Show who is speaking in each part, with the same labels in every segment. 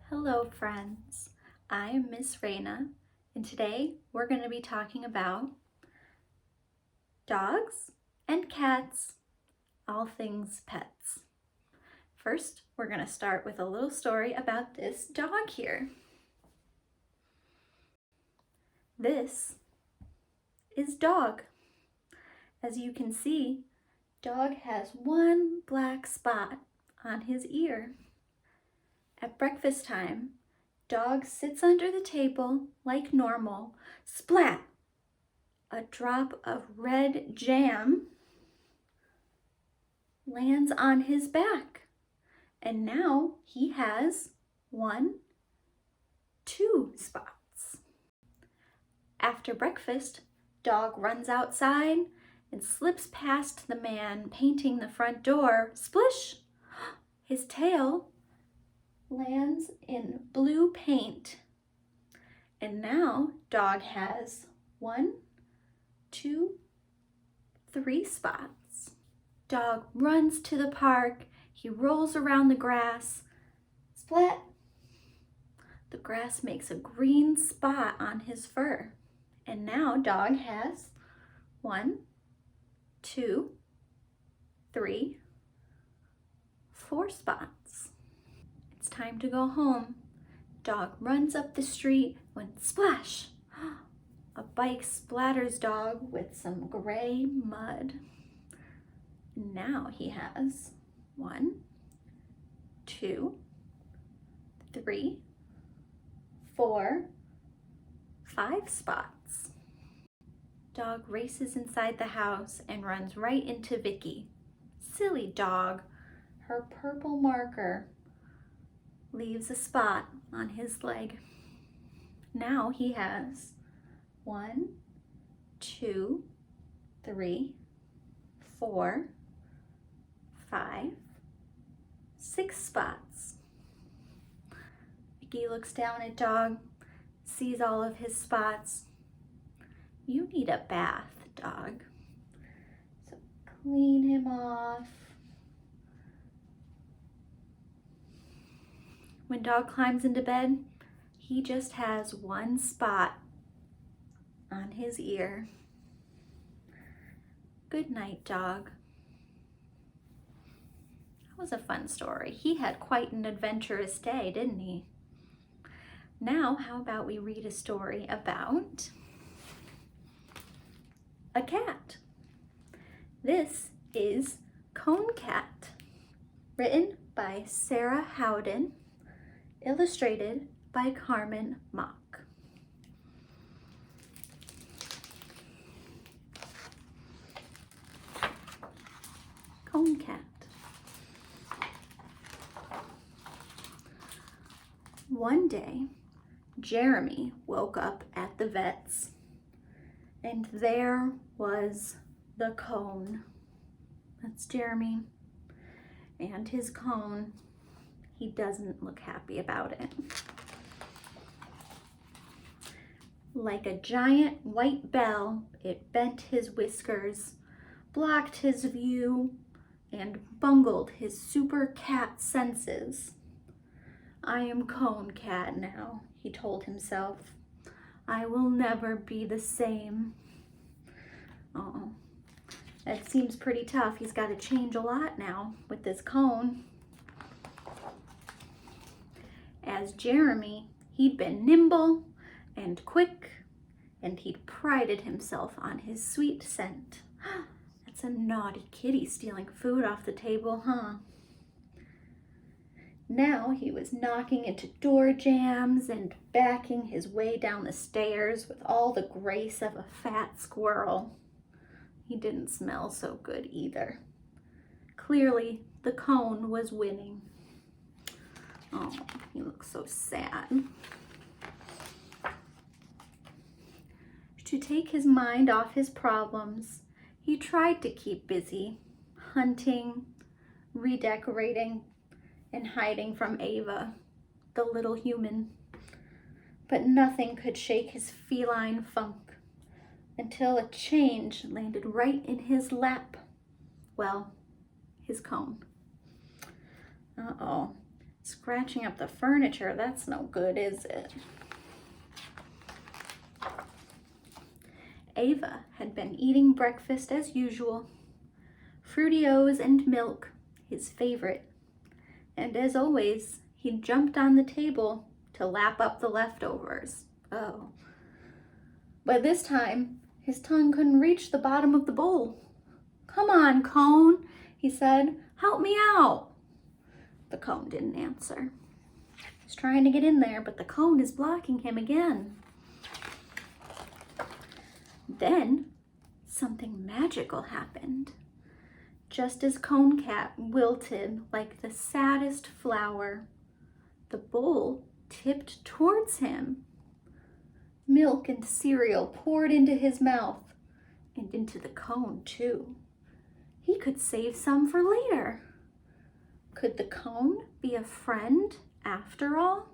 Speaker 1: Hello friends, I am Miss Raena, and today we're going to be talking about dogs and cats, all things pets. First, we're going to start with a little story about this dog here. This is Dog. As you can see, Dog has one black spot on his ear. At breakfast time, Dog sits under the table like normal. Splat! A drop of red jam lands on his back. And now he has 2 spots. After breakfast, Dog runs outside and slips past the man painting the front door. Splish! His tail lands in blue paint. And now Dog has 1, 2, 3 spots. Dog runs to the park. He rolls around the grass. Splat! The grass makes a green spot on his fur. And now Dog has 1, 2, 3, 4 spots. It's time to go home. Dog runs up the street when splash! A bike splatters Dog with some gray mud. Now he has 1, 2, 3, 4, 5 spots. Dog races inside the house and runs right into Vicky. Silly dog. Her purple marker leaves a spot on his leg. Now he has 1, 2, 3, 4, 5, 6 spots. Vicky looks down at Dog, sees all of his spots. You need a bath, Dog. So clean him off. When Dog climbs into bed, he just has 1 spot on his ear. Good night, Dog. That was a fun story. He had quite an adventurous day, didn't he? Now, how about we read a story about a cat? This is Cone Cat, written by Sarah Howden, illustrated by Carmen Mock. Cone Cat. One day, Jeremy woke up at the vet's, and there was the cone. That's Jeremy. And his cone. He doesn't look happy about it. Like a giant white bell, it bent his whiskers, blocked his view, and bungled his super cat senses. I am Cone Cat now, he told himself. I will never be the same. Oh, that seems pretty tough. He's got to change a lot now with this cone. As Jeremy, he'd been nimble and quick, and he'd prided himself on his sweet scent. That's a naughty kitty stealing food off the table, huh? Now he was knocking into door jambs and backing his way down the stairs with all the grace of a fat squirrel. He didn't smell so good either. Clearly, the cone was winning. Oh, he looks so sad. To take his mind off his problems, he tried to keep busy, hunting, redecorating, and hiding from Ava, the little human. But nothing could shake his feline funk until a change landed right in his lap. Well, his cone. Uh-oh. Scratching up the furniture, that's no good, is it? Ava had been eating breakfast as usual. Fruity-O's and milk, his favorite. And as always, he jumped on the table to lap up the leftovers. Oh. But this time, his tongue couldn't reach the bottom of the bowl. "Come on, Cone," he said. "Help me out." The cone didn't answer. He's trying to get in there, but the cone is blocking him again. Then, something magical happened. Just as Cone Cat wilted like the saddest flower, the bowl tipped towards him. Milk and cereal poured into his mouth, and into the cone too. He could save some for later. Could the cone be a friend after all?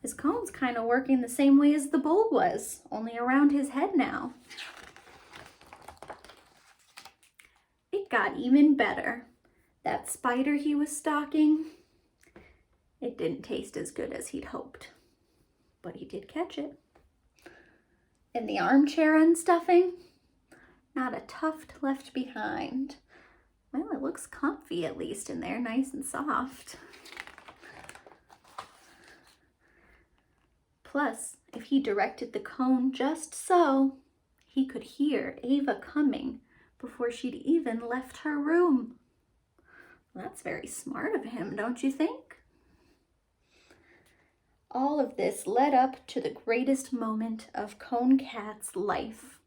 Speaker 1: His cone's kind of working the same way as the bowl was, only around his head now. It got even better. That spider he was stalking, it didn't taste as good as he'd hoped, but he did catch it. And the armchair unstuffing, not a tuft left behind. Well, it looks comfy at least in there, nice and soft. Plus, if he directed the cone just so, he could hear Ava coming before she'd even left her room. Well, that's very smart of him, don't you think? All of this led up to the greatest moment of Cone Cat's life,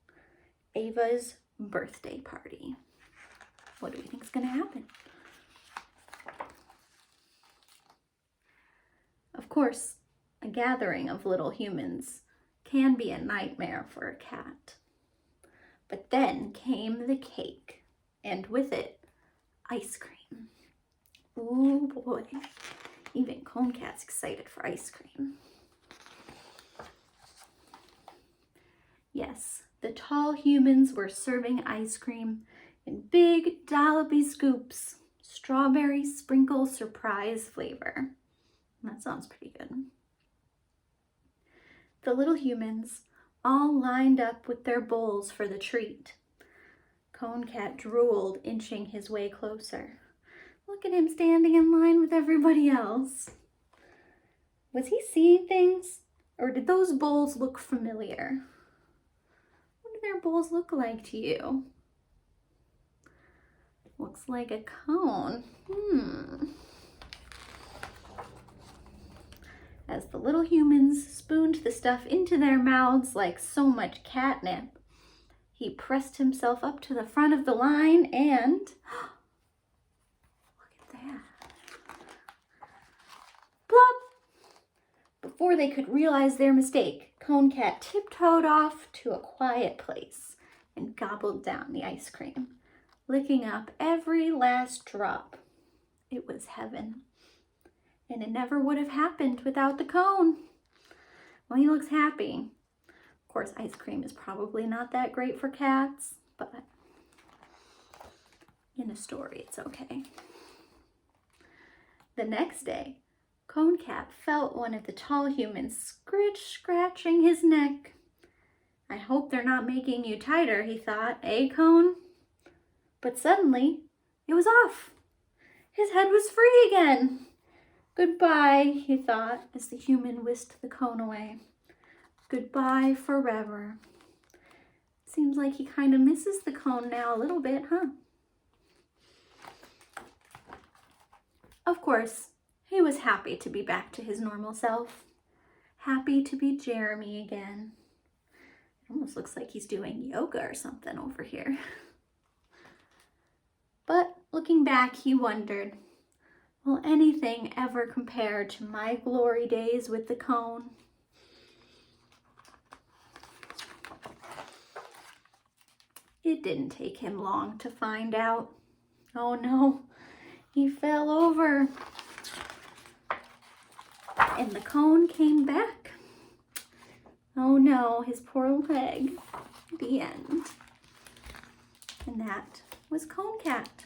Speaker 1: Ava's birthday party. What do we think is going to happen? Of course, a gathering of little humans can be a nightmare for a cat. But then came the cake, and with it, ice cream. Ooh boy, even Cone Cat's excited for ice cream. Yes, the tall humans were serving ice cream in big dollopy scoops, strawberry sprinkle surprise flavor. That sounds pretty good. The little humans all lined up with their bowls for the treat. Cone Cat drooled, inching his way closer. Look at him standing in line with everybody else. Was he seeing things, or did those bowls look familiar? What do their bowls look like to you? Looks like a cone. As the little humans spooned the stuff into their mouths like so much catnip, he pressed himself up to the front of the line and... look at that. Plop! Before they could realize their mistake, Cone Cat tiptoed off to a quiet place and gobbled down the ice cream, licking up every last drop. It was heaven. And it never would have happened without the cone. Well, he looks happy. Of course, ice cream is probably not that great for cats, but in a story, it's okay. The next day, Cone Cat felt one of the tall humans scratching his neck. I hope they're not making you tighter, he thought, Cone? But suddenly, it was off. His head was free again. Goodbye, he thought, as the human whisked the cone away. Goodbye forever. Seems like he kind of misses the cone now a little bit, huh? Of course, he was happy to be back to his normal self. Happy to be Jeremy again. It almost looks like he's doing yoga or something over here. But looking back, he wondered, will anything ever compare to my glory days with the cone? It didn't take him long to find out. Oh no, he fell over. And the cone came back. Oh no, his poor leg. The end. And that was Cone Cat.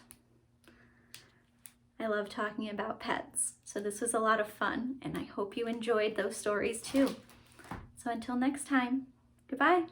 Speaker 1: I love talking about pets. So this was a lot of fun, and I hope you enjoyed those stories too. So until next time, goodbye.